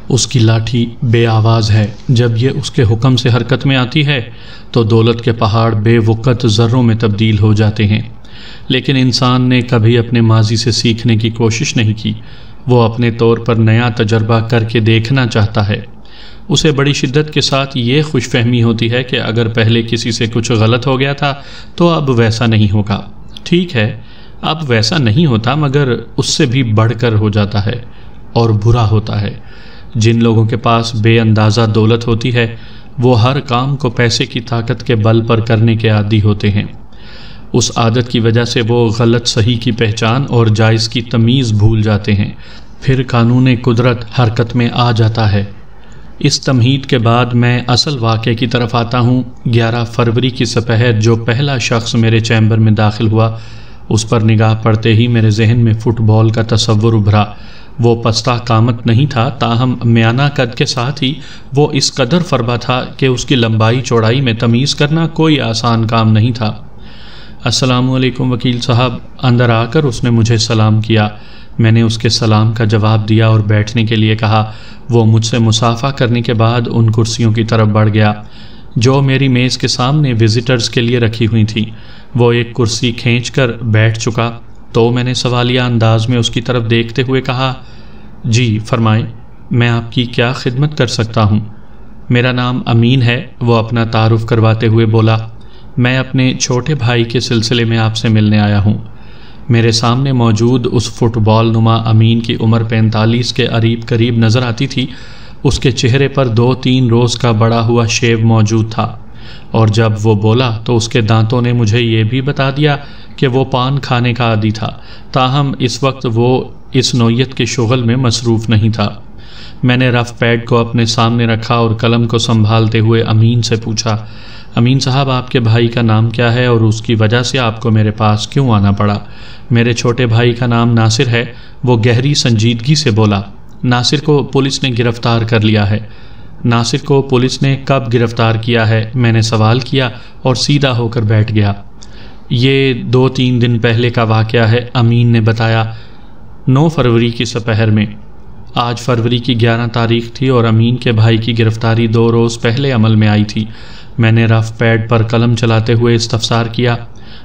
اس کی لاٹھی بے آواز ہے، جب یہ اس کے حکم سے حرکت میں آتی ہے تو دولت کے پہاڑ بے وقت ذروں میں تبدیل ہو جاتے ہیں۔ لیکن انسان نے کبھی اپنے ماضی سے سیکھنے کی کوشش نہیں کی، وہ اپنے طور پر نیا تجربہ کر کے دیکھنا چاہتا ہے۔ اسے بڑی شدت کے ساتھ یہ خوش فہمی ہوتی ہے کہ اگر پہلے کسی سے کچھ غلط ہو گیا تھا تو اب ویسا نہیں ہوگا۔ ٹھیک ہے، اب ویسا نہیں ہوتا، مگر اس سے بھی بڑھ کر ہو جاتا ہے اور برا ہوتا ہے۔ جن لوگوں کے پاس بے اندازہ دولت ہوتی ہے وہ ہر کام کو پیسے کی طاقت کے بل پر کرنے کے عادی ہوتے ہیں۔ اس عادت کی وجہ سے وہ غلط صحیح کی پہچان اور جائز کی تمیز بھول جاتے ہیں، پھر قانون قدرت حرکت میں آ جاتا ہے۔ اس تمہید کے بعد میں اصل واقعے کی طرف آتا ہوں۔ 11 فروری کی سپہر جو پہلا شخص میرے چیمبر میں داخل ہوا، اس پر نگاہ پڑتے ہی میرے ذہن میں فٹ بال کا تصور ابھرا۔ وہ پستہ قامت نہیں تھا، تاہم میانہ قد کے ساتھ ہی وہ اس قدر فربا تھا کہ اس کی لمبائی چوڑائی میں تمیز کرنا کوئی آسان کام نہیں تھا۔ السلام علیکم وکیل صاحب۔ اندر آ کر اس نے مجھے سلام کیا۔ میں نے اس کے سلام کا جواب دیا اور بیٹھنے کے لیے کہا۔ وہ مجھ سے مصافحہ کرنے کے بعد ان کرسیوں کی طرف بڑھ گیا جو میری میز کے سامنے وزٹرز کے لیے رکھی ہوئی تھی۔ وہ ایک کرسی کھینچ کر بیٹھ چکا تو میں نے سوالیہ انداز میں اس کی طرف دیکھتے ہوئے کہا، جی فرمائیں، میں آپ کی کیا خدمت کر سکتا ہوں؟ میرا نام امین ہے، وہ اپنا تعارف کرواتے ہوئے بولا۔ میں اپنے چھوٹے بھائی کے سلسلے میں آپ سے ملنے آیا ہوں۔ میرے سامنے موجود اس فٹ بال نما امین کی عمر 45 کے قریب نظر آتی تھی۔ اس کے چہرے پر 2-3 روز کا بڑا ہوا شیو موجود تھا، اور جب وہ بولا تو اس کے دانتوں نے مجھے یہ بھی بتا دیا کہ وہ پان کھانے کا عادی تھا، تاہم اس وقت وہ اس نوعیت کے شغل میں مصروف نہیں تھا۔ میں نے رف پیڈ کو اپنے سامنے رکھا اور قلم کو سنبھالتے ہوئے امین سے پوچھا، امین صاحب آپ کے بھائی کا نام کیا ہے اور اس کی وجہ سے آپ کو میرے پاس کیوں آنا پڑا؟ میرے چھوٹے بھائی کا نام ناصر ہے، وہ گہری سنجیدگی سے بولا۔ ناصر کو پولیس نے گرفتار کر لیا ہے۔ ناصر کو پولیس نے کب گرفتار کیا ہے؟ میں نے سوال کیا اور سیدھا ہو کر بیٹھ گیا۔ یہ 2-3 دن پہلے کا واقعہ ہے، امین نے بتایا۔ 9 فروری کی سپہر میں۔ آج فروری کی 11 تاریخ تھی اور امین کے بھائی کی گرفتاری 2 روز پہلے عمل میں آئی تھی۔ میں نے رف پیڈ پر قلم چلاتے ہوئے استفسار کیا،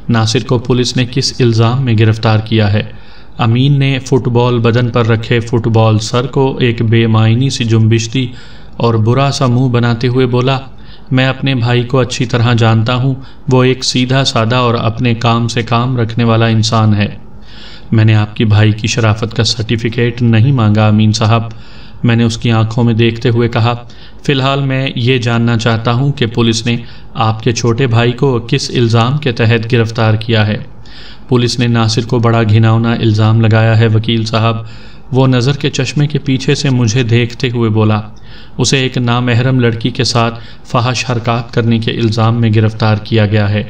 ناصر کو پولیس نے کس الزام میں گرفتار کیا ہے؟ امین نے فٹ بال بدن پر رکھے فٹ بال سر کو ایک بے معنی سی جنبش دی اور برا سا منہ بناتے ہوئے بولا، میں اپنے بھائی کو اچھی طرح جانتا ہوں، وہ ایک سیدھا سادہ اور اپنے کام سے کام رکھنے والا انسان ہے۔ میں نے آپ کی بھائی کی شرافت کا سرٹیفکیٹ نہیں مانگا امین صاحب، میں نے اس کی آنکھوں میں دیکھتے ہوئے کہا۔ فی الحال میں یہ جاننا چاہتا ہوں کہ پولیس نے آپ کے چھوٹے بھائی کو کس الزام کے تحت گرفتار کیا ہے؟ پولیس نے ناصر کو بڑا گھناؤنا الزام لگایا ہے وکیل صاحب، وہ نظر کے چشمے کے پیچھے سے مجھے دیکھتے ہوئے بولا۔ اسے ایک نامحرم لڑکی کے ساتھ فحش حرکات کرنے کے الزام میں گرفتار کیا گیا ہے۔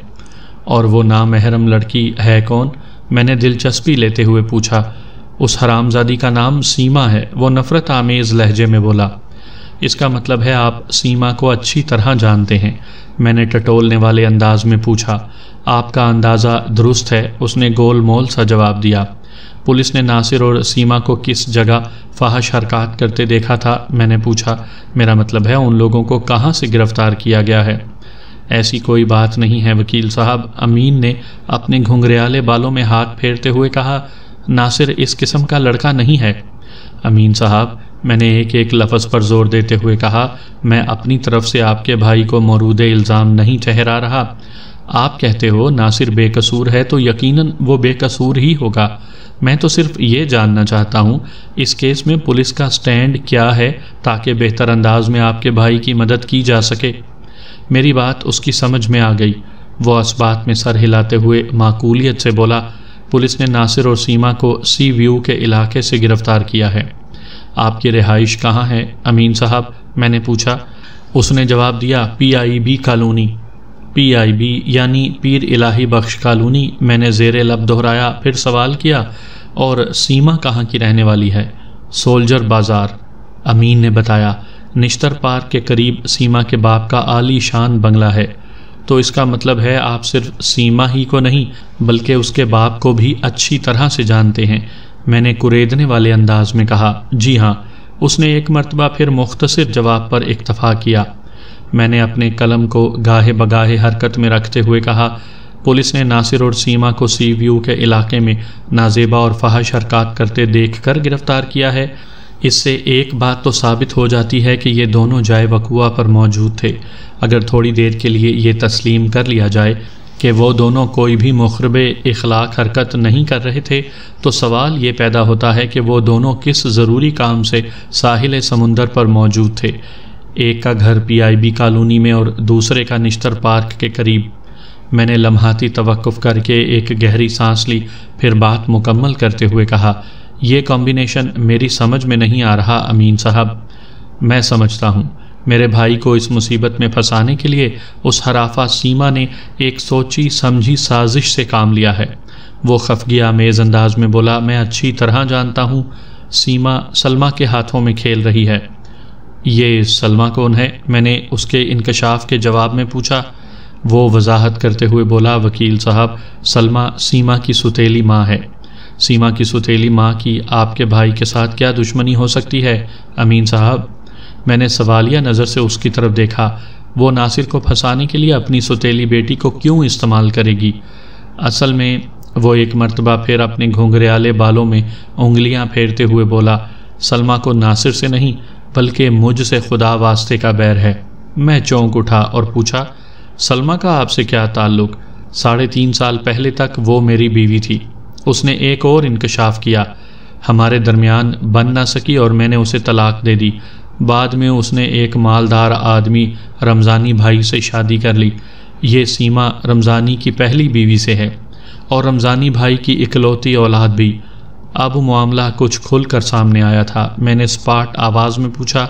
اور وہ نامحرم لڑکی ہے کون؟ میں نے دلچسپی لیتے ہوئے پوچھا۔ اس حرامزادی کا نام سیما ہے، وہ نفرت آمیز لہجے میں بولا۔ اس کا مطلب ہے آپ سیما کو اچھی طرح جانتے ہیں؟ میں نے ٹٹولنے والے انداز میں پوچھا۔ آپ کا اندازہ درست ہے، اس نے گول مول سا جواب دیا۔ پولیس نے ناصر اور سیما کو کس جگہ فحش حرکات کرتے دیکھا تھا؟ میں نے پوچھا۔ میرا مطلب ہے ان لوگوں کو کہاں سے گرفتار کیا گیا ہے؟ ایسی کوئی بات نہیں ہے وکیل صاحب، امین نے اپنے گھنگریالے بالوں میں ہاتھ پھیرتے ہوئے کہا۔ ناصر اس قسم کا لڑکا نہیں ہے امین صاحب، میں نے ایک لفظ پر زور دیتے ہوئے کہا۔ میں اپنی طرف سے آپ کے بھائی کو مورود الزام نہیں ٹھہرا رہا۔ آپ کہتے ہو ناصر بے قصور ہے تو یقیناً وہ بے قصور ہی ہوگا۔ میں تو صرف یہ جاننا چاہتا ہوں اس کیس میں پولیس کا سٹینڈ کیا ہے تاکہ بہتر انداز میں آپ کے بھائی کی مدد کی جا سکے۔ میری بات اس کی سمجھ میں آ گئی۔ وہ اس بات میں سر ہلاتے ہوئے معقولیت سے بولا، پولیس نے ناصر اور سیما کو سی ویو کے علاقے سے گرفتار کیا ہے۔ آپ کی رہائش کہاں ہے امین صاحب؟ میں نے پوچھا۔ اس نے جواب دیا، PIB کالونی۔ PIB یعنی پیر الہی بخش کالونی۔ میں نے زیر لب دہرایا، پھر سوال کیا، اور سیما کہاں کی رہنے والی ہے؟ سولجر بازار، امین نے بتایا۔ نشتر پارک کے قریب سیما کے باپ کا عالی شان بنگلہ ہے۔ تو اس کا مطلب ہے آپ صرف سیما ہی کو نہیں بلکہ اس کے باپ کو بھی اچھی طرح سے جانتے ہیں؟ میں نے کریدنے والے انداز میں کہا، جی ہاں، اس نے ایک مرتبہ پھر مختصر جواب پر اکتفا کیا۔ میں نے اپنے قلم کو گاہے بگاہے حرکت میں رکھتے ہوئے کہا، پولیس نے ناصر اور سیما کو سی ویو کے علاقے میں نازیبا اور فحش حرکات کرتے دیکھ کر گرفتار کیا ہے۔ اس سے ایک بات تو ثابت ہو جاتی ہے کہ یہ دونوں جائے وقوع پر موجود تھے۔ اگر تھوڑی دیر کے لیے یہ تسلیم کر لیا جائے کہ وہ دونوں کوئی بھی مخرب اخلاق حرکت نہیں کر رہے تھے تو سوال یہ پیدا ہوتا ہے کہ وہ دونوں کس ضروری کام سے ساحل سمندر پر موجود تھے، ایک کا گھر پی آئی بی کالونی میں اور دوسرے کا نشتر پارک کے قریب۔ میں نے لمحاتی توقف کر کے ایک گہری سانس لی، پھر بات مکمل کرتے ہوئے کہا، یہ کمبینیشن میری سمجھ میں نہیں آ رہا امین صاحب۔ میں سمجھتا ہوں میرے بھائی کو اس مصیبت میں پھنسانے کے لیے اس حرافہ سیما نے ایک سوچی سمجھی سازش سے کام لیا ہے۔ وہ خفگی آمیز انداز میں بولا، میں اچھی طرح جانتا ہوں سیما سلمہ کے ہاتھوں میں کھیل رہی ہے۔ یہ سلمہ کون ہے؟ میں نے اس کے انکشاف کے جواب میں پوچھا۔ وہ وضاحت کرتے ہوئے بولا، وکیل صاحب، سلمہ سیما کی سوتیلی ماں ہے۔ سیما کی سوتیلی ماں کی آپ کے بھائی کے ساتھ کیا دشمنی ہو سکتی ہے امین صاحب؟ میں نے سوالیہ نظر سے اس کی طرف دیکھا۔ وہ ناصر کو پھنسانے کے لیے اپنی سوتیلی بیٹی کو کیوں استعمال کرے گی؟ اصل میں وہ ایک مرتبہ پھر اپنے گھنگریالے بالوں میں انگلیاں پھیرتے ہوئے بولا، سلمہ کو ناصر سے نہیں بلکہ مجھ سے خدا واسطے کا بیر ہے۔ میں چونک اٹھا اور پوچھا، سلمہ کا آپ سے کیا تعلق؟ 3.5 سال پہلے تک وہ میری بیوی تھی۔ اس نے ایک اور انکشاف کیا، ہمارے درمیان بن نہ سکی اور میں نے اسے طلاق دے دی۔ بعد میں اس نے ایک مالدار آدمی رمضانی بھائی سے شادی کر لی۔ یہ سیما رمضانی کی پہلی بیوی سے ہے اور رمضانی بھائی کی اکلوتی اولاد بھی۔ اب معاملہ کچھ کھل کر سامنے آیا تھا۔ میں نے اسپاٹ آواز میں پوچھا،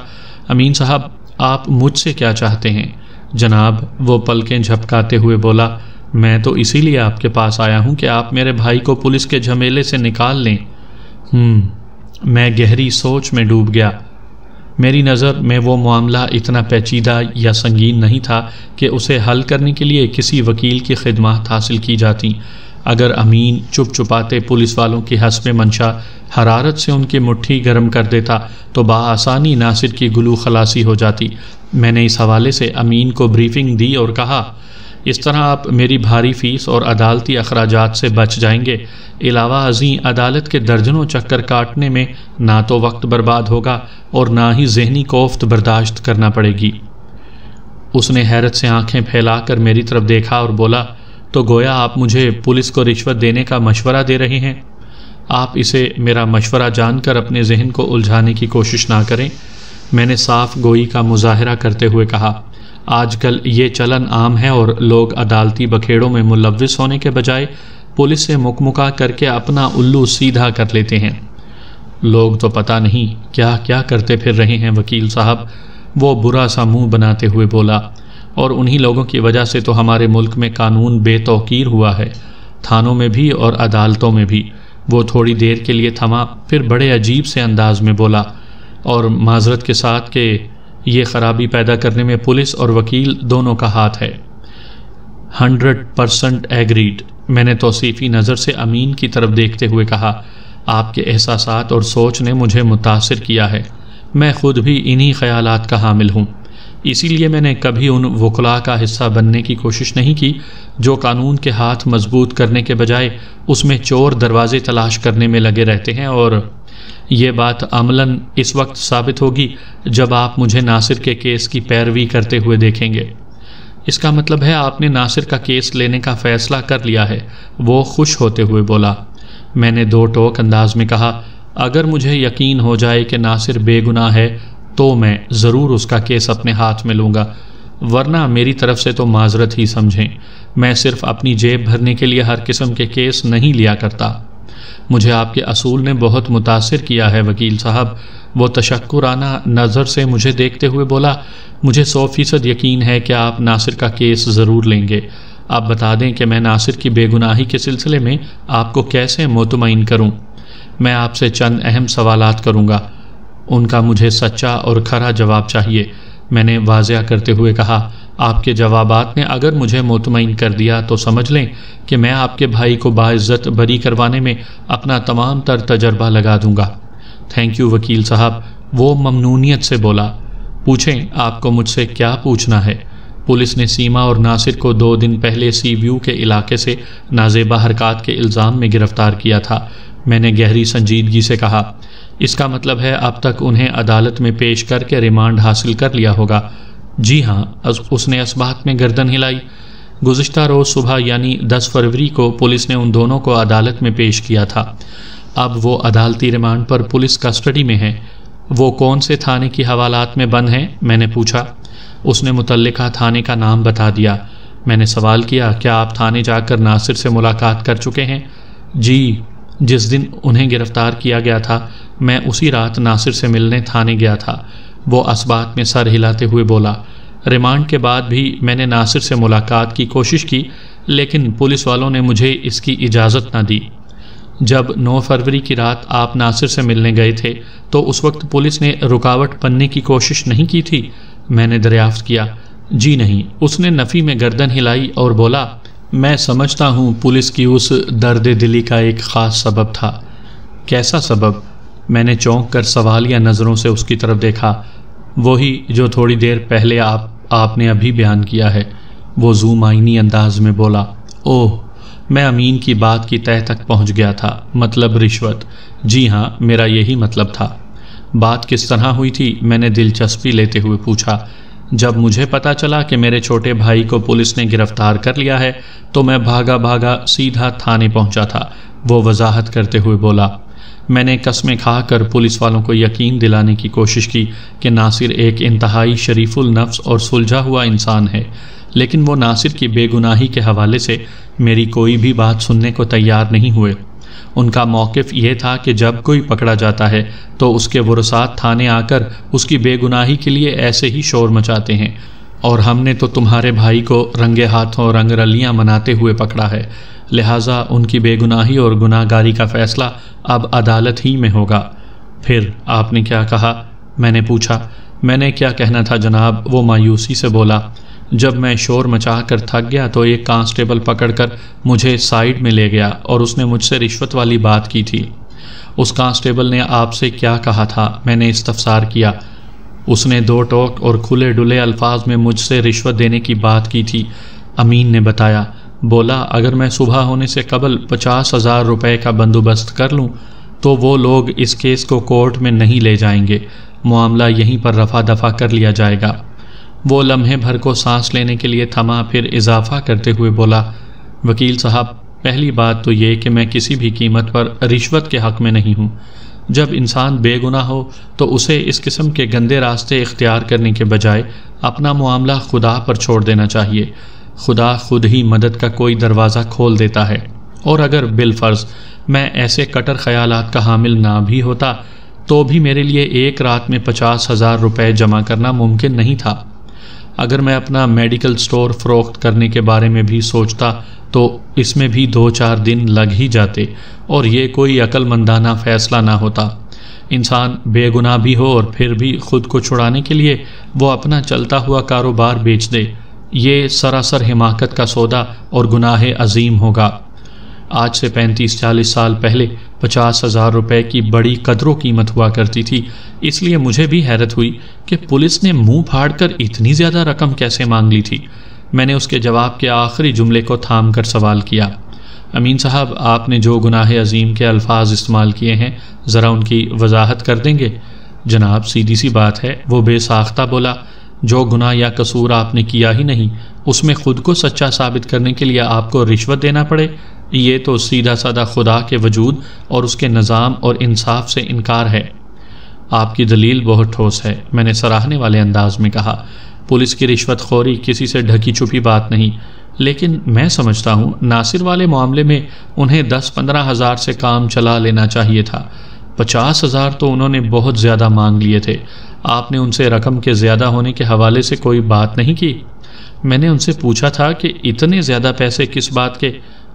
امین صاحب آپ مجھ سے کیا چاہتے ہیں؟ جناب، وہ پلکیں جھپکاتے ہوئے بولا، میں تو اسی لیے آپ کے پاس آیا ہوں کہ آپ میرے بھائی کو پولیس کے جھمیلے سے نکال لیں۔ میں گہری سوچ میں ڈوب گیا۔ میری نظر میں وہ معاملہ اتنا پیچیدہ یا سنگین نہیں تھا کہ اسے حل کرنے کے لیے کسی وکیل کی خدمات حاصل کی جاتیں۔ اگر امین چپ چپاتے پولیس والوں کی حسب منشا حرارت سے ان کی مٹھی گرم کر دیتا تو بآسانی ناصر کی گلو خلاصی ہو جاتی۔ میں نے اس حوالے سے امین کو بریفنگ دی اور کہا، اس طرح آپ میری بھاری فیس اور عدالتی اخراجات سے بچ جائیں گے۔ علاوہ ازیں عدالت کے درجنوں چکر کاٹنے میں نہ تو وقت برباد ہوگا اور نہ ہی ذہنی کوفت برداشت کرنا پڑے گی۔ اس نے حیرت سے آنکھیں پھیلا کر میری طرف دیکھا اور بولا، تو گویا آپ مجھے پولیس کو رشوت دینے کا مشورہ دے رہے ہیں؟ آپ اسے میرا مشورہ جان کر اپنے ذہن کو الجھانے کی کوشش نہ کریں۔ میں نے صاف گوئی کا مظاہرہ کرتے ہوئے کہا، آج کل یہ چلن عام ہے اور لوگ عدالتی بکھیڑوں میں ملوث ہونے کے بجائے پولیس سے مکمکا کر کے اپنا الو سیدھا کر لیتے ہیں۔ لوگ تو پتہ نہیں کیا کیا کرتے پھر رہے ہیں وکیل صاحب، وہ برا سا منہ بناتے ہوئے بولا، اور انہی لوگوں کی وجہ سے تو ہمارے ملک میں قانون بے توقیر ہوا ہے، تھانوں میں بھی اور عدالتوں میں بھی۔ وہ تھوڑی دیر کے لیے تھما، پھر بڑے عجیب سے انداز میں بولا، اور معذرت کے ساتھ کہ یہ خرابی پیدا کرنے میں پولیس اور وکیل دونوں کا ہاتھ ہے۔ 100% ایگریڈ۔ میں نے توصیفی نظر سے امین کی طرف دیکھتے ہوئے کہا، آپ کے احساسات اور سوچ نے مجھے متاثر کیا ہے، میں خود بھی انہی خیالات کا حامل ہوں۔ اسی لیے میں نے کبھی ان وکلاء کا حصہ بننے کی کوشش نہیں کی جو قانون کے ہاتھ مضبوط کرنے کے بجائے اس میں چور دروازے تلاش کرنے میں لگے رہتے ہیں، اور یہ بات عملاً اس وقت ثابت ہوگی جب آپ مجھے ناصر کے کیس کی پیروی کرتے ہوئے دیکھیں گے۔ اس کا مطلب ہے آپ نے ناصر کا کیس لینے کا فیصلہ کر لیا ہے، وہ خوش ہوتے ہوئے بولا۔ میں نے دو ٹوک انداز میں کہا، اگر مجھے یقین ہو جائے کہ ناصر بے گناہ ہے تو میں ضرور اس کا کیس اپنے ہاتھ میں لوں گا، ورنہ میری طرف سے تو معذرت ہی سمجھیں، میں صرف اپنی جیب بھرنے کے لیے ہر قسم کے کیس نہیں لیا کرتا۔ مجھے آپ کے اصول نے بہت متاثر کیا ہے وکیل صاحب، وہ تشکرانہ نظر سے مجھے دیکھتے ہوئے بولا، مجھے 100% یقین ہے کہ آپ ناصر کا کیس ضرور لیں گے۔ آپ بتا دیں کہ میں ناصر کی بے گناہی کے سلسلے میں آپ کو کیسے مطمئن کروں۔ میں آپ سے چند اہم سوالات کروں گا، ان کا مجھے سچا اور کھرا جواب چاہیے۔ میں نے واضح کرتے ہوئے کہا، آپ کے جوابات نے اگر مجھے مطمئن کر دیا تو سمجھ لیں کہ میں آپ کے بھائی کو باعزت بری کروانے میں اپنا تمام تر تجربہ لگا دوں گا۔ تھینک یو وکیل صاحب، وہ ممنونیت سے بولا، پوچھیں آپ کو مجھ سے کیا پوچھنا ہے؟ پولیس نے سیما اور ناصر کو 2 دن پہلے سی ویو کے علاقے سے نازیبہ حرکات کے الزام میں گرفتار کیا تھا۔ میں نے گہری سنجیدگی سے کہا، اس کا مطلب ہے اب تک انہیں عدالت میں پیش کر کے ریمانڈ حاصل کر لیا ہوگا؟ جی ہاں، اس نے اس بات میں گردن ہلائی۔ گزشتہ روز صبح یعنی 10 فروری کو پولیس نے ان دونوں کو عدالت میں پیش کیا تھا۔ اب وہ عدالتی ریمانڈ پر پولیس کسٹڈی میں ہیں۔ وہ کون سے تھانے کی حوالات میں بند ہیں؟ میں نے پوچھا۔ اس نے متعلقہ تھانے کا نام بتا دیا۔ میں نے سوال کیا، کیا آپ تھانے جا کر ناصر سے ملاقات کر چکے ہیں؟ جی، جس دن انہیں گرفتار کیا گیا تھا میں اسی رات ناصر سے ملنے تھانے گیا تھا۔ وہ اس بات میں سر ہلاتے ہوئے بولا۔ ریمانڈ کے بعد بھی میں نے ناصر سے ملاقات کی کوشش کی، لیکن پولیس والوں نے مجھے اس کی اجازت نہ دی۔ جب 9 فروری کی رات آپ ناصر سے ملنے گئے تھے تو اس وقت پولیس نے رکاوٹ بننے کی کوشش نہیں کی تھی؟ میں نے دریافت کیا۔ جی نہیں، اس نے نفی میں گردن ہلائی اور بولا، میں سمجھتا ہوں پولیس کی اس درد دلی کا ایک خاص سبب تھا۔ کیسا سبب؟ میں نے چونک کر سوالیہ نظروں سے اس کی طرف دیکھا۔ وہی جو تھوڑی دیر پہلے آپ نے ابھی بیان کیا ہے، وہ ذو معنی انداز میں بولا۔ اوہ، میں امین کی بات کی تہہ تک پہنچ گیا تھا۔ مطلب رشوت؟ جی ہاں، میرا یہی مطلب تھا۔ بات کس طرح ہوئی تھی؟ میں نے دلچسپی لیتے ہوئے پوچھا۔ جب مجھے پتا چلا کہ میرے چھوٹے بھائی کو پولیس نے گرفتار کر لیا ہے تو میں بھاگا سیدھا تھانے پہنچا تھا، وہ وضاحت کرتے ہوئے بولا۔ میں نے قسمیں کھا کر پولیس والوں کو یقین دلانے کی کوشش کی کہ ناصر ایک انتہائی شریف النفس اور سلجھا ہوا انسان ہے، لیکن وہ ناصر کی بے گناہی کے حوالے سے میری کوئی بھی بات سننے کو تیار نہیں ہوئے۔ ان کا موقف یہ تھا کہ جب کوئی پکڑا جاتا ہے تو اس کے ورثات تھانے آ کر اس کی بے گناہی کے لیے ایسے ہی شور مچاتے ہیں، اور ہم نے تو تمہارے بھائی کو رنگے ہاتھوں رنگ رلیاں مناتے ہوئے پکڑا ہے، لہٰذا ان کی بے گناہی اور گناہ گاری کا فیصلہ اب عدالت ہی میں ہوگا۔ پھر آپ نے کیا کہا؟ میں نے پوچھا۔ میں نے کیا کہنا تھا جناب، وہ مایوسی سے بولا۔ جب میں شور مچا کر تھک گیا تو ایک کانسٹیبل پکڑ کر مجھے سائیڈ میں لے گیا اور اس نے مجھ سے رشوت والی بات کی تھی۔ اس کانسٹیبل نے آپ سے کیا کہا تھا؟ میں نے استفسار کیا۔ اس نے 2 ٹوک اور کھلے ڈلے الفاظ میں مجھ سے رشوت دینے کی بات کی تھی، امین نے بتایا۔ بولا، اگر میں صبح ہونے سے قبل 50,000 روپے کا بندوبست کر لوں تو وہ لوگ اس کیس کو کورٹ میں نہیں لے جائیں گے، معاملہ یہیں پر رفع دفع کر لیا جائے گا۔ وہ لمحے بھر کو سانس لینے کے لیے تھما، پھر اضافہ کرتے ہوئے بولا، وکیل صاحب، پہلی بات تو یہ کہ میں کسی بھی قیمت پر رشوت کے حق میں نہیں ہوں۔ جب انسان بے گناہ ہو تو اسے اس قسم کے گندے راستے اختیار کرنے کے بجائے اپنا معاملہ خدا پر چھوڑ دینا چاہیے۔ خدا خود ہی مدد کا کوئی دروازہ کھول دیتا ہے، اور اگر بالفرض میں ایسے کٹر خیالات کا حامل نہ بھی ہوتا تو بھی میرے لیے ایک رات میں 50,000 روپے جمع کرنا ممکن نہیں تھا۔ اگر میں اپنا میڈیکل سٹور فروخت کرنے کے بارے میں بھی سوچتا تو اس میں بھی 2-4 دن لگ ہی جاتے، اور یہ کوئی عقل مندانہ فیصلہ نہ ہوتا۔ انسان بے گناہ بھی ہو اور پھر بھی خود کو چھڑانے کے لیے وہ اپنا چلتا ہوا کاروبار بیچ دے، یہ سراسر حماقت کا سودا اور گناہ عظیم ہوگا۔ آج سے 35-40 سال پہلے 50,000 روپے کی بڑی قدر و قیمت ہوا کرتی تھی، اس لیے مجھے بھی حیرت ہوئی کہ پولیس نے منہ پھاڑ کر اتنی زیادہ رقم کیسے مانگ لی تھی۔ میں نے اس کے جواب کے آخری جملے کو تھام کر سوال کیا، امین صاحب، آپ نے جو گناہ عظیم کے الفاظ استعمال کیے ہیں ذرا ان کی وضاحت کر دیں گے؟ جناب، سیدھی سی بات ہے، وہ بے ساختہ بولا، جو گناہ یا قصور آپ نے کیا ہی نہیں، اس میں خود کو سچا ثابت کرنے کے لیے آپ کو رشوت دینا پڑے، یہ تو سیدھا سادہ خدا کے وجود اور اس کے نظام اور انصاف سے انکار ہے۔ آپ کی دلیل بہت ٹھوس ہے، میں نے سراہنے والے انداز میں کہا۔ پولیس کی رشوت خوری کسی سے ڈھکی چھپی بات نہیں، لیکن میں سمجھتا ہوں ناصر والے معاملے میں انہیں 10-15 ہزار سے کام چلا لینا چاہیے تھا۔ 50,000 تو انہوں نے بہت زیادہ مانگ لیے تھے۔ آپ نے ان سے رقم کے زیادہ ہونے کے حوالے سے کوئی بات نہیں کی؟ میں نے ان سے پوچھا تھا کہ اتنے زیادہ پیسے کس بات کے؟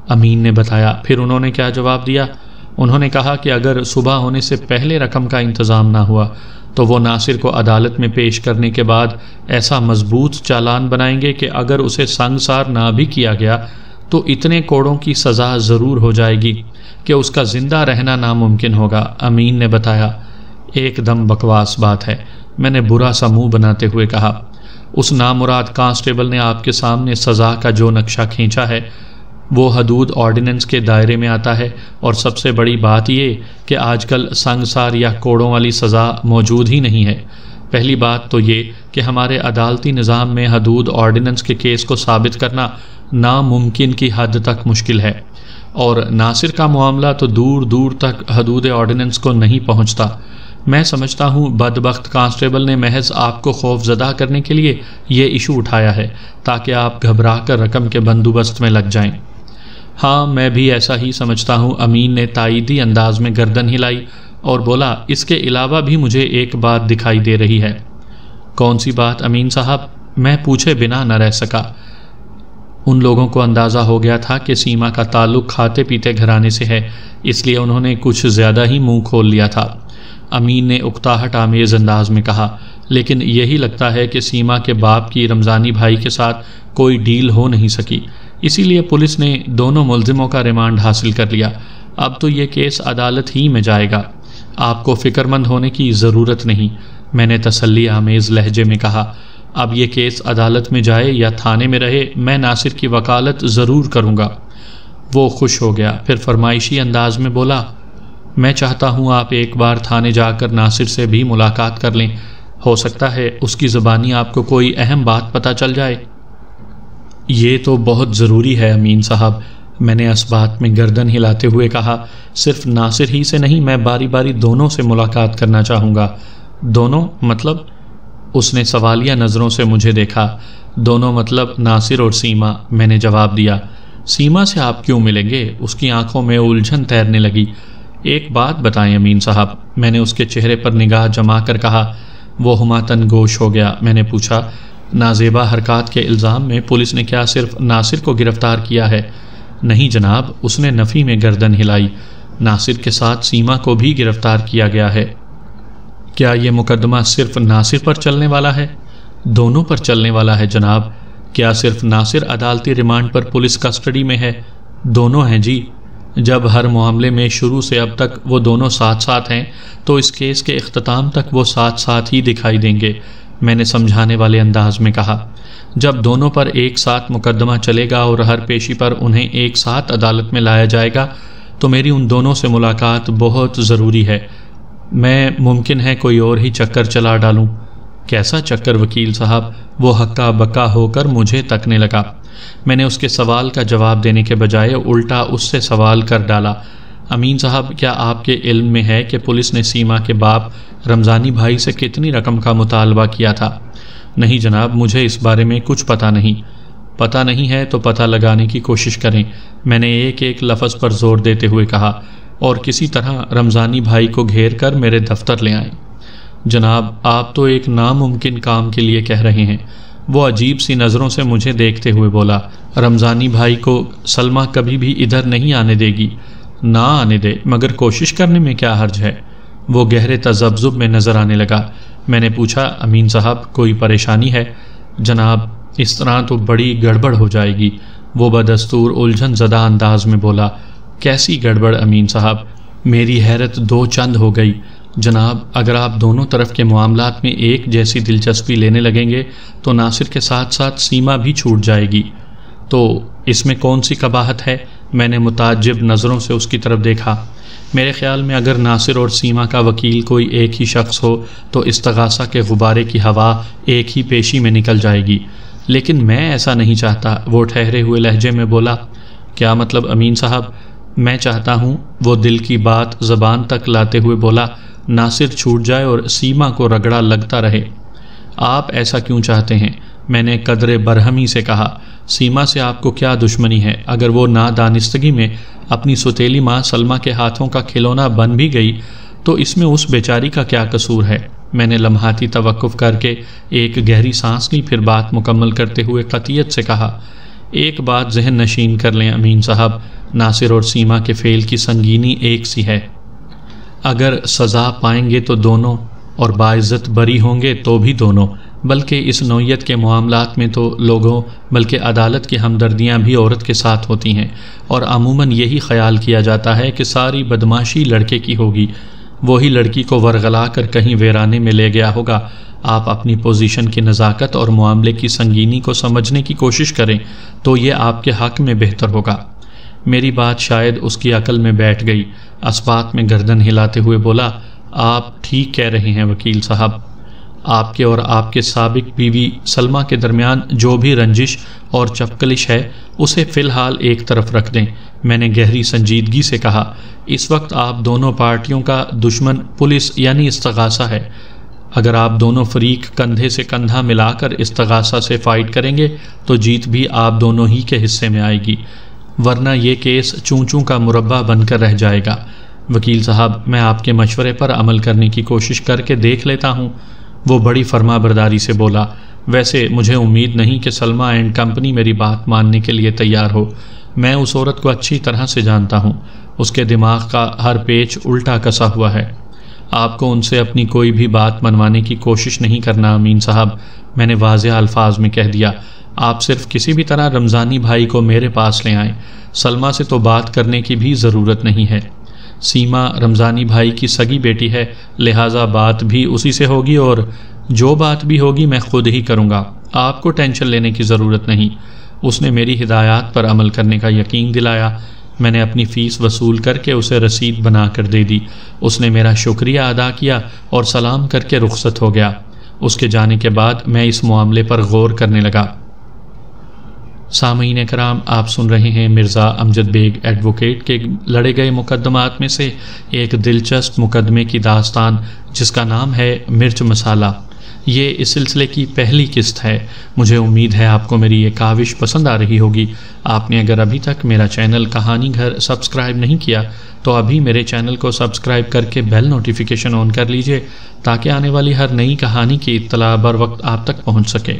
امین نے بتایا۔ پھر انہوں نے کیا جواب دیا؟ انہوں نے کہا کہ اگر صبح ہونے سے پہلے رقم کا انتظام نہ ہوا تو وہ ناصر کو عدالت میں پیش کرنے کے بعد ایسا مضبوط چالان بنائیں گے کہ اگر اسے سنگسار نہ بھی کیا گیا تو اتنے کوڑوں کی سزا ضرور ہو جائے گی کہ اس کا زندہ رہنا ناممکن ہوگا۔ امین نے بتایا۔ ایک دم بکواس بات ہے، میں نے برا سا منہ بناتے ہوئے کہا۔ اس نامراد کانسٹیبل نے آپ کے سامنے سزا کا جو نقشہ کھینچا ہے وہ حدود آرڈیننس کے دائرے میں آتا ہے، اور سب سے بڑی بات یہ کہ آج کل سنگسار یا کوڑوں والی سزا موجود ہی نہیں ہے۔ پہلی بات تو یہ کہ ہمارے عدالتی نظام میں حدود آرڈیننس کے کیس کو ثابت کرنا ناممکن کی حد تک مشکل ہے، اور ناصر کا معاملہ تو دور دور تک حدود آرڈیننس کو نہیں پہنچتا۔ میں سمجھتا ہوں بدبخت کانسٹیبل نے محض آپ کو خوف زدہ کرنے کے لیے یہ ایشو اٹھایا ہے تاکہ آپ گھبرا کر رقم کے بندوبست میں لگ جائیں۔ ہاں، میں بھی ایسا ہی سمجھتا ہوں۔ امین نے تائیدی انداز میں گردن ہلائی اور بولا، اس کے علاوہ بھی مجھے ایک بات دکھائی دے رہی ہے۔ کون سی بات امین صاحب؟ میں پوچھے بنا نہ رہ سکا۔ ان لوگوں کو اندازہ ہو گیا تھا کہ سیما کا تعلق کھاتے پیتے گھرانے سے ہے، اس لیے انہوں نے کچھ زیادہ ہی منہ کھول لیا تھا۔ امین نے اکتاہٹ آمیز انداز میں کہا، لیکن یہی لگتا ہے کہ سیما کے باپ کی رمضانی بھائی کے ساتھ کوئی ڈیل ہو نہیں سکی، اسی لیے پولیس نے دونوں ملزموں کا ریمانڈ حاصل کر لیا۔ اب تو یہ کیس عدالت ہی میں جائے گا، آپ کو فکر مند ہونے کی ضرورت نہیں، میں نے تسلی آمیز لہجے میں کہا۔ اب یہ کیس عدالت میں جائے یا تھانے میں رہے، میں ناصر کی وکالت ضرور کروں گا۔ وہ خوش ہو گیا، پھر فرمائشی انداز میں بولا، میں چاہتا ہوں آپ ایک بار تھانے جا کر ناصر سے بھی ملاقات کر لیں، ہو سکتا ہے اس کی زبانی آپ کو کوئی اہم بات پتہ چل جائے۔ یہ تو بہت ضروری ہے امین صاحب، میں نے اس بات میں گردن ہلاتے ہوئے کہا۔ صرف ناصر ہی سے نہیں، میں باری باری دونوں سے ملاقات کرنا چاہوں گا۔ دونوں مطلب؟ اس نے سوالیہ نظروں سے مجھے دیکھا۔ دونوں مطلب ناصر اور سیما، میں نے جواب دیا۔ سیما سے آپ کیوں ملیں گے؟ اس کی آنکھوں میں الجھن تیرنے لگی۔ ایک بات بتائیں امین صاحب، میں نے اس کے چہرے پر نگاہ جما کر کہا۔ وہ ہماتن گوش ہو گیا۔ میں نے پوچھا، نازیبا حرکات کے الزام میں پولیس نے کیا صرف ناصر کو گرفتار کیا ہے؟ نہیں جناب، اس نے نفی میں گردن ہلائی۔ ناصر کے ساتھ سیما کو بھی گرفتار کیا گیا ہے۔ کیا یہ مقدمہ صرف ناصر پر چلنے والا ہے؟ دونوں پر چلنے والا ہے جناب۔ کیا صرف ناصر عدالتی ریمانڈ پر پولیس کسٹڈی میں ہے؟ دونوں ہیں جی۔ جب ہر معاملے میں شروع سے اب تک وہ دونوں ساتھ ساتھ ہیں تو اس کیس کے اختتام تک وہ ساتھ ساتھ ہی دکھائی دیں گے، میں نے سمجھانے والے انداز میں کہا۔ جب دونوں پر ایک ساتھ مقدمہ چلے گا اور ہر پیشی پر انہیں ایک ساتھ عدالت میں لایا جائے گا تو میری ان دونوں سے ملاقات بہت ضروری ہے۔ میں ممکن ہے کوئی اور ہی چکر چلا ڈالوں۔ کیسا چکر وکیل صاحب؟ وہ ہکا بکا ہو کر مجھے تکنے لگا۔ میں نے اس کے سوال کا جواب دینے کے بجائے الٹا اس سے سوال کر ڈالا، امین صاحب کیا آپ کے علم میں ہے کہ پولیس نے سیما کے باپ رمضانی بھائی سے کتنی رقم کا مطالبہ کیا تھا؟ نہیں جناب، مجھے اس بارے میں کچھ پتہ نہیں۔ پتہ نہیں ہے تو پتہ لگانے کی کوشش کریں، میں نے ایک ایک لفظ پر زور دیتے ہوئے کہا، اور کسی طرح رمضانی بھائی کو گھیر کر میرے دفتر لے آئیں۔ جناب، آپ تو ایک ناممکن کام کے لیے کہہ رہے ہیں۔ وہ عجیب سی نظروں سے مجھے دیکھتے ہوئے بولا، رمضانی بھائی کو سلمہ کبھی بھی ادھر نہیں آنے دے گی۔ نہ آنے دے، مگر کوشش کرنے میں کیا حرج ہے؟ وہ گہرے تذبذب میں نظر آنے لگا۔ میں نے پوچھا، امین صاحب کوئی پریشانی ہے؟ جناب، اس طرح تو بڑی گڑبڑ ہو جائے گی۔ وہ بدستور الجھن زدہ انداز میں بولا۔ کیسی گڑبڑ امین صاحب؟ میری حیرت دو چند ہو گئی۔ جناب، اگر آپ دونوں طرف کے معاملات میں ایک جیسی دلچسپی لینے لگیں گے تو ناصر کے ساتھ ساتھ سیما بھی چھوٹ جائے گی۔ تو اس میں کون سی قباحت ہے؟ میں نے متعجب نظروں سے اس کی طرف دیکھا۔ میرے خیال میں اگر ناصر اور سیما کا وکیل کوئی ایک ہی شخص ہو تو استغاثہ کے غبارے کی ہوا ایک ہی پیشی میں نکل جائے گی، لیکن میں ایسا نہیں چاہتا۔ وہ ٹھہرے ہوئے لہجے میں بولا۔ کیا مطلب امین صاحب؟ میں چاہتا ہوں، وہ دل کی بات زبان تک لاتے ہوئے بولا، ناصر چھوٹ جائے اور سیما کو رگڑا لگتا رہے۔ آپ ایسا کیوں چاہتے ہیں؟ میں نے قدرے برہمی سے کہا۔ سیما سے آپ کو کیا دشمنی ہے؟ اگر وہ نادانستگی میں اپنی سوتیلی ماں سلمہ کے ہاتھوں کا کھلونا بن بھی گئی تو اس میں اس بیچاری کا کیا قصور ہے؟ میں نے لمحاتی توقف کر کے ایک گہری سانس لی، پھر بات مکمل کرتے ہوئے قطعیت سے کہا، ایک بات ذہن نشین کر لیں امین صاحب، ناصر اور سیما کے فعل کی سنگینی ایک سی ہے۔ اگر سزا پائیں گے تو دونوں، اور باعزت بری ہوں گے تو بھی دونوں، بلکہ اس نوعیت کے معاملات میں تو لوگوں بلکہ عدالت کی ہمدردیاں بھی عورت کے ساتھ ہوتی ہیں، اور عموماً یہی خیال کیا جاتا ہے کہ ساری بدماشی لڑکے کی ہوگی۔ وہی لڑکی کو ورغلا کر کہیں ویرانے میں لے گیا ہوگا۔ آپ اپنی پوزیشن کی نزاکت اور معاملے کی سنگینی کو سمجھنے کی کوشش کریں تو یہ آپ کے حق میں بہتر ہوگا۔ میری بات شاید اس کی عقل میں بیٹھ گئی۔ اسبات میں گردن ہلاتے ہوئے بولا، آپ ٹھیک کہہ رہے ہیں وکیل صاحب۔ آپ کے اور آپ کے سابق بیوی سلمہ کے درمیان جو بھی رنجش اور چپکلش ہے اسے فی الحال ایک طرف رکھ دیں۔ میں نے گہری سنجیدگی سے کہا، اس وقت آپ دونوں پارٹیوں کا دشمن پولیس یعنی استغاثہ ہے۔ اگر آپ دونوں فریق کندھے سے کندھا ملا کر استغاثہ سے فائٹ کریں گے تو جیت بھی آپ دونوں ہی کے حصے میں آئے گی، ورنہ یہ کیس چوں چوں کا مربع بن کر رہ جائے گا۔ وکیل صاحب، میں آپ کے مشورے پر عمل کرنے کی کوشش کر کے دیکھ لیتا ہوں۔ وہ بڑی فرما برداری سے بولا، ویسے مجھے امید نہیں کہ سلمہ اینڈ کمپنی میری بات ماننے کے لیے تیار ہو۔ میں اس عورت کو اچھی طرح سے جانتا ہوں، اس کے دماغ کا ہر پیچ الٹا کسا ہوا ہے۔ آپ کو ان سے اپنی کوئی بھی بات منوانے کی کوشش نہیں کرنا امین صاحب، میں نے واضح الفاظ میں کہہ دیا۔ آپ صرف کسی بھی طرح رمضانی بھائی کو میرے پاس لے آئیں۔ سلمہ سے تو بات کرنے کی بھی ضرورت نہیں ہے۔ سیما رمضانی بھائی کی سگی بیٹی ہے، لہٰذا بات بھی اسی سے ہوگی اور جو بات بھی ہوگی میں خود ہی کروں گا۔ آپ کو ٹینشن لینے کی ضرورت نہیں۔ اس نے میری ہدایات پر عمل کرنے کا یقین دلایا۔ میں نے اپنی فیس وصول کر کے اسے رسید بنا کر دے دی۔ اس نے میرا شکریہ ادا کیا اور سلام کر کے رخصت ہو گیا۔ اس کے جانے کے بعد میں اس معاملے پر غور کرنے لگا۔ سامعین کرام، آپ سن رہے ہیں مرزا امجد بیگ ایڈوکیٹ کے لڑے گئے مقدمات میں سے ایک دلچسپ مقدمے کی داستان جس کا نام ہے مرچ مسالہ۔ یہ اس سلسلے کی پہلی قسط ہے۔ مجھے امید ہے آپ کو میری یہ کاوش پسند آ رہی ہوگی۔ آپ نے اگر ابھی تک میرا چینل کہانی گھر سبسکرائب نہیں کیا تو ابھی میرے چینل کو سبسکرائب کر کے بیل نوٹیفیکیشن آن کر لیجئے تاکہ آنے والی ہر نئی کہانی کی اطلاع بر وقت آپ تک پہنچ سکے۔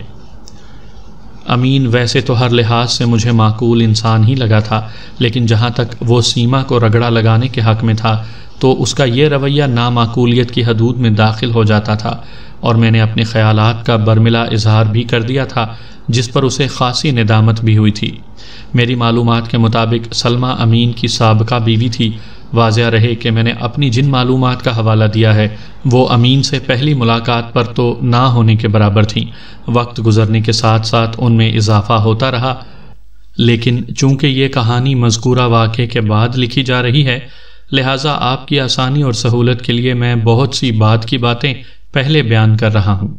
امین ویسے تو ہر لحاظ سے مجھے معقول انسان ہی لگا تھا، لیکن جہاں تک وہ سیما کو رگڑا لگانے کے حق میں تھا تو اس کا یہ رویہ نامعقولیت کی حدود میں داخل ہو جاتا تھا، اور میں نے اپنے خیالات کا برملا اظہار بھی کر دیا تھا جس پر اسے خاصی ندامت بھی ہوئی تھی۔ میری معلومات کے مطابق سلمہ امین کی سابقہ بیوی تھی۔ واضح رہے کہ میں نے اپنی جن معلومات کا حوالہ دیا ہے وہ امین سے پہلی ملاقات پر تو نہ ہونے کے برابر تھیں۔ وقت گزرنے کے ساتھ ساتھ ان میں اضافہ ہوتا رہا، لیکن چونکہ یہ کہانی مذکورہ واقعے کے بعد لکھی جا رہی ہے لہٰذا آپ کی آسانی اور سہولت کے لیے میں بہت سی بعد کی باتیں پہلے بیان کر رہا ہوں۔